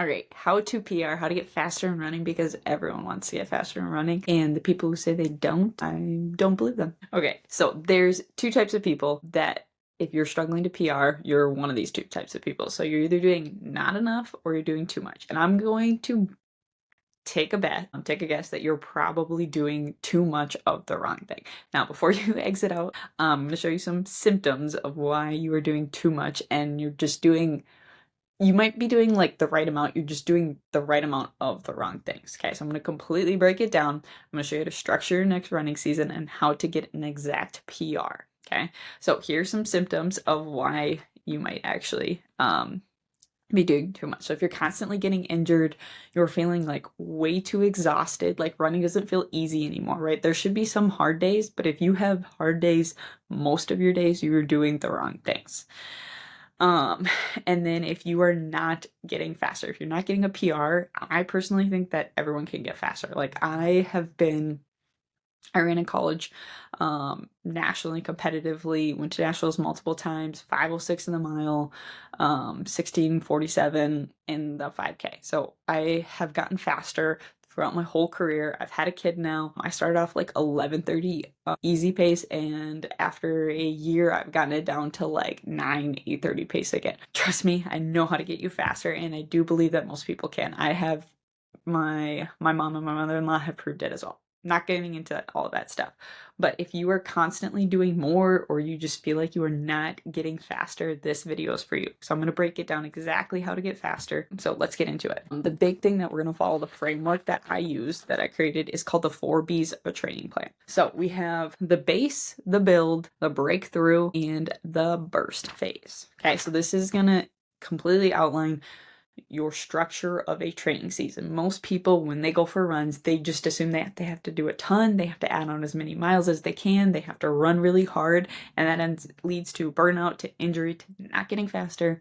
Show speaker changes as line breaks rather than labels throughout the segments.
All right, how to PR, how to get faster in running because everyone wants to get faster in running. And the people who say they don't, I don't believe them. Okay, so there's two types of people that if you're struggling to PR, you're one of these two types of people. So you're either doing not enough or you're doing too much. And I'm going to take a bet, take a guess that you're probably doing too much of the wrong thing. Now, before you exit out, I'm going to show you some symptoms of why you are doing too much and you're just doing you might be doing like the right amount, you're just doing the right amount of the wrong things. Okay, so I'm going to completely break it down. I'm going to show you how to structure your next running season and how to get an exact PR. Okay, so here's some symptoms of why you might actually be doing too much. So if you're constantly getting injured, you're feeling like way too exhausted, like running doesn't feel easy anymore, right? There should be some hard days, but if you have hard days, most of your days, you're doing the wrong things. Um, and then if you are not getting faster, if you're not getting a PR, I personally think that everyone can get faster. Like I ran in college, nationally competitively, went to nationals multiple times, 5:06 in the mile, 16:47 in the 5K. So I have gotten faster throughout my whole career. I've had a kid now. I started off like 11:30 easy pace, and after a year, I've gotten it down to like 8:30 pace again. Trust me, I know how to get you faster, and I do believe that most people can. I have my mom and my mother-in-law have proved it as well. Not getting into all of that stuff. But if you are constantly doing more or you just feel like you are not getting faster, this video is for you. So I'm going to break it down exactly how to get faster. So let's get into it. The big thing that we're going to follow, the framework that I use, that I created, is called the 4Bs of a training plan. So we have the base, the build, the breakthrough, and the burst phase. Okay, so this is going to completely outline your structure of a training season. Most people, when they go for runs, they just assume that they have to do a ton, they have to add on as many miles as they can, they have to run really hard, and that leads to burnout, to injury, to not getting faster.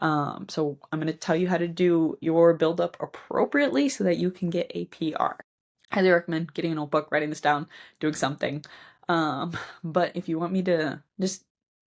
So I'm going to tell you how to do your build up appropriately so that you can get a PR. Highly recommend getting a notebook, writing this down, doing something. But if you want me to just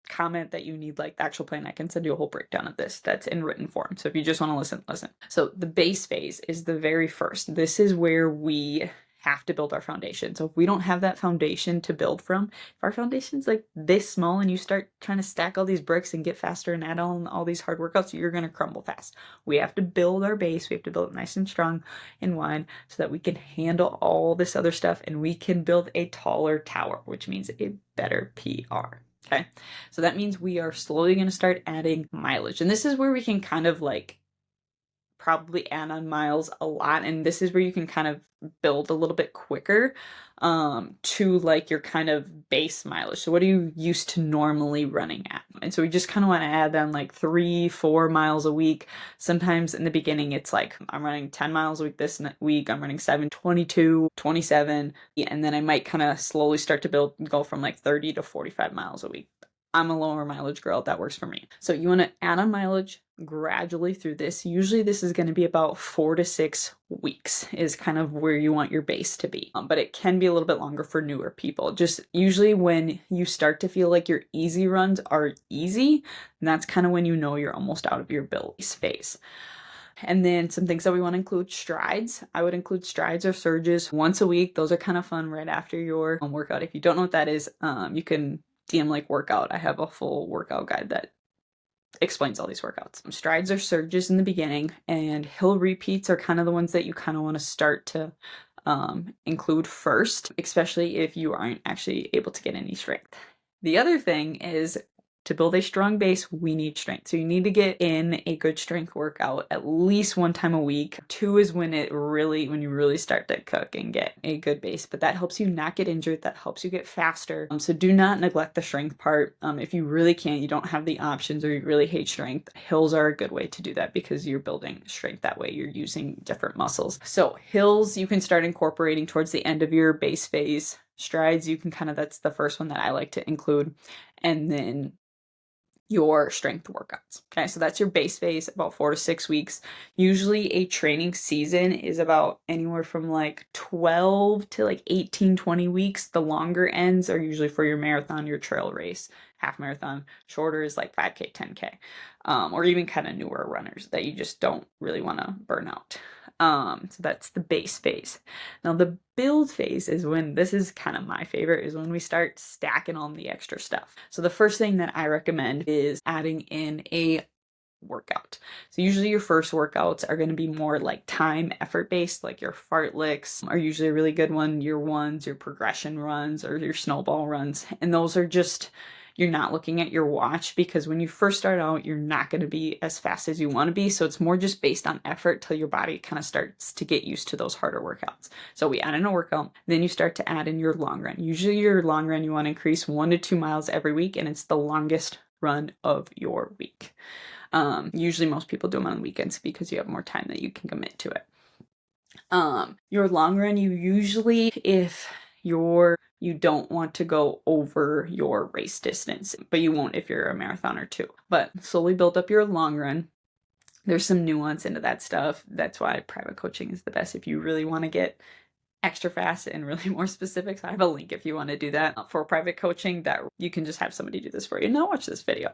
comment that you need like the actual plan, I can send you a whole breakdown of this that's in written form. So if you just want to listen, listen. So the base phase is the very first. This is where we have to build our foundation. So if we don't have that foundation to build from, if our foundation's like this small and you start trying to stack all these bricks and get faster and add on all these hard workouts, you're going to crumble fast. We have to build our base. We have to build it nice and strong and wide so that we can handle all this other stuff and we can build a taller tower, which means a better PR. Okay, so that means we are slowly going to start adding mileage. And this is where we can kind of like probably add on miles a lot. And this is where you can kind of build a little bit quicker to like your kind of base mileage. So what are you used to normally running at? And so we just kind of want to add on like 3-4 miles a week. Sometimes in the beginning, it's like I'm running 10 miles a week this week. I'm running 7, 22, 27. And then I might kind of slowly start to go from like 30 to 45 miles a week. I'm a lower mileage girl. That works for me. So you want to add on mileage gradually through this. Usually this is going to be about 4 to 6 weeks is kind of where you want your base to be. But it can be a little bit longer for newer people. Just usually when you start to feel like your easy runs are easy, that's kind of when you know you're almost out of your base phase. And then some things that we want to include: strides. I would include strides or surges once a week. Those are kind of fun right after your workout. If you don't know what that is, you can DM like workout. I have a full workout guide that explains all these workouts. Strides or surges in the beginning, and hill repeats are kind of the ones that you kind of want to start to include first, especially if you aren't actually able to get any strength. The other thing is, to build a strong base, we need strength. So you need to get in a good strength workout at least 1 time a week. 2 is when you really start to cook and get a good base, but that helps you not get injured. That helps you get faster. So do not neglect the strength part. If you really can't, you don't have the options, or you really hate strength, hills are a good way to do that because you're building strength that way. You're using different muscles. So hills, you can start incorporating towards the end of your base phase. Strides, you can that's the first one that I like to include. And then your strength workouts. Okay, so that's your base phase, about 4 to 6 weeks. Usually a training season is about anywhere from like 12 to like 18, 20 weeks. The longer ends are usually for your marathon, your trail race, half marathon. Shorter is like 5K, 10K, or even kind of newer runners that you just don't really want to burn out. So that's the base phase. Now the build phase is when, this is kind of my favorite, is when we start stacking on the extra stuff. So the first thing that I recommend is adding in a workout. So usually your first workouts are going to be more like time effort based, like your fartleks are usually a really good one, your ones, your progression runs, or your snowball runs. And those are just, you're not looking at your watch, because when you first start out, you're not going to be as fast as you want to be. So it's more just based on effort till your body kind of starts to get used to those harder workouts. So we add in a workout, then you start to add in your long run. Usually your long run, you want to increase 1 to 2 miles every week, and it's the longest run of your week. Usually most people do them on weekends because you have more time that you can commit to it. Your long run, you usually, if you don't want to go over your race distance, but you won't if you're a marathoner too. But slowly build up your long run. There's some nuance into that stuff. That's why private coaching is the best if you really want to get extra fast and really more specifics. I have a link if you want to do that for private coaching, that you can just have somebody do this for you. Now watch this video.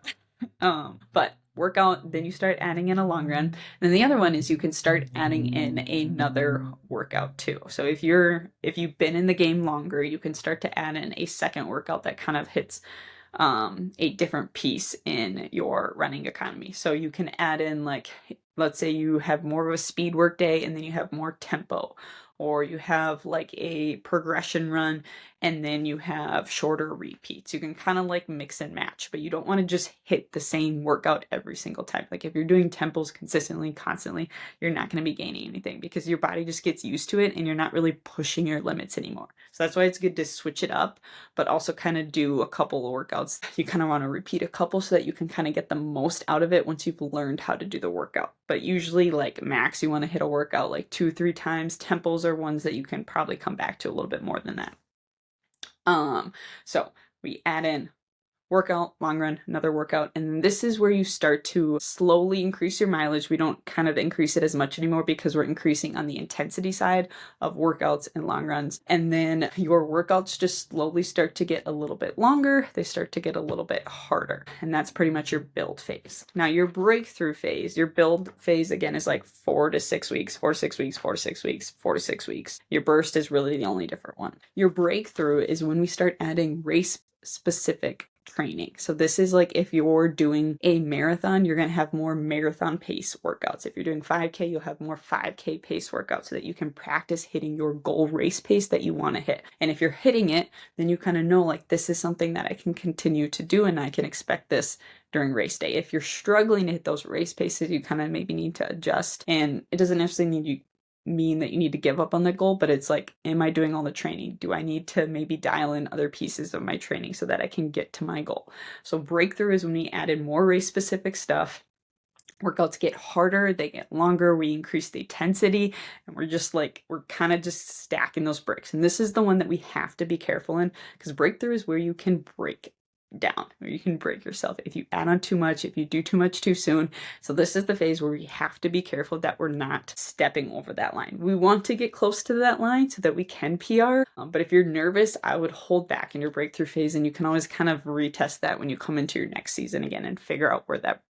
But workout, then you start adding in a long run. And then the other one is you can start adding in another workout too. So if you've been in the game longer, you can start to add in a second workout that kind of hits a different piece in your running economy. So you can add in, like, let's say you have more of a speed work day and then you have more tempo, or you have like a progression run and then you have shorter repeats. You can kind of like mix and match, but you don't want to just hit the same workout every single time. Like if you're doing tempos consistently, constantly, you're not going to be gaining anything because your body just gets used to it and you're not really pushing your limits anymore. So that's why it's good to switch it up, but also kind of do a couple of workouts. You kind of want to repeat a couple so that you can kind of get the most out of it once you've learned how to do the workout. But usually like max, you want to hit a workout like 2-3 times. Tempos are ones that you can probably come back to a little bit more than that. So we add in workout, long run, another workout, and this is where you start to slowly increase your mileage. We don't kind of increase it as much anymore because we're increasing on the intensity side of workouts and long runs. And then your workouts just slowly start to get a little bit longer. They start to get a little bit harder. And that's pretty much your build phase. Now your breakthrough phase, your build phase again is like 4 to 6 weeks, 4 to 6 weeks, 4 to 6 weeks, 4 to 6 weeks. Your burst is really the only different one. Your breakthrough is when we start adding race specific training. So this is like if you're doing a marathon, you're going to have more marathon pace workouts. If you're doing 5K, you'll have more 5K pace workouts so that you can practice hitting your goal race pace that you want to hit. And if you're hitting it, then you kind of know like this is something that I can continue to do and I can expect this during race day. If you're struggling to hit those race paces, you kind of maybe need to adjust, and it doesn't necessarily mean that you need to give up on the goal, but it's like, am I doing all the training? Do I need to maybe dial in other pieces of my training so that I can get to my goal? So breakthrough is when we add in more race specific stuff. Workouts get harder, they get longer, we increase the intensity, and we're kind of just stacking those bricks. And this is the one that we have to be careful in, because breakthrough is where you can break down, or you can break yourself if you add on too much, if you do too much too soon. So this is the phase where we have to be careful that we're not stepping over that line. We want to get close to that line so that we can PR, but if you're nervous, I would hold back in your breakthrough phase, and you can always kind of retest that when you come into your next season again and figure out where that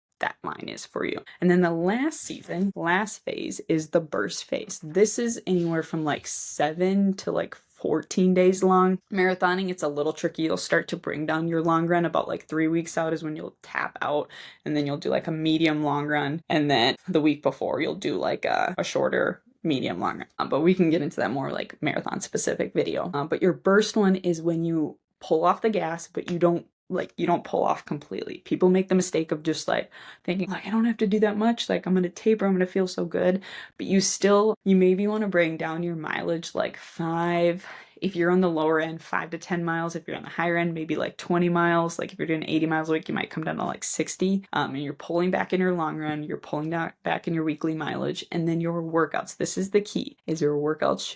line is for you. And then the last phase is the burst phase. This is anywhere from like 7 to like 14 days long. Marathoning, it's a little tricky. You'll start to bring down your long run about like 3 weeks out is when you'll tap out, and then you'll do like a medium long run, and then the week before you'll do like a shorter medium long run. But we can get into that more like marathon specific video. But your burst one is when you pull off the gas, but you don't pull off completely. People make the mistake of just like thinking like, I don't have to do that much. Like I'm going to taper, I'm going to feel so good. But you maybe want to bring down your mileage like 5, if you're on the lower end, 5 to 10 miles. If you're on the higher end, maybe like 20 miles. Like if you're doing 80 miles a week, you might come down to like 60. And you're pulling back in your long run, you're pulling back in your weekly mileage. And then your workouts. This is the key, is your workouts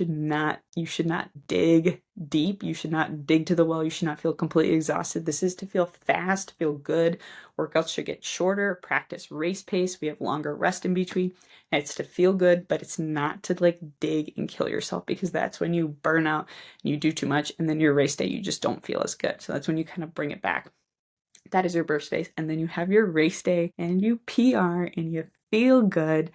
you should not dig deep. You should not dig to the well. You should not feel completely exhausted. This is to feel fast, feel good. Workouts should get shorter, practice race pace. We have longer rest in between. And it's to feel good, but it's not to like dig and kill yourself, because that's when you burn out and you do too much. And then your race day, you just don't feel as good. So that's when you kind of bring it back. That is your burst phase. And then you have your race day and you PR and you feel good.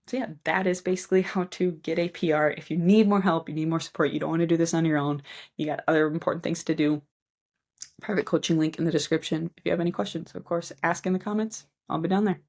So yeah, that is basically how to get a PR. If you need more help, you need more support, you don't want to do this on your own, you got other important things to do, private coaching link in the description. If you have any questions, of course, ask in the comments. I'll be down there.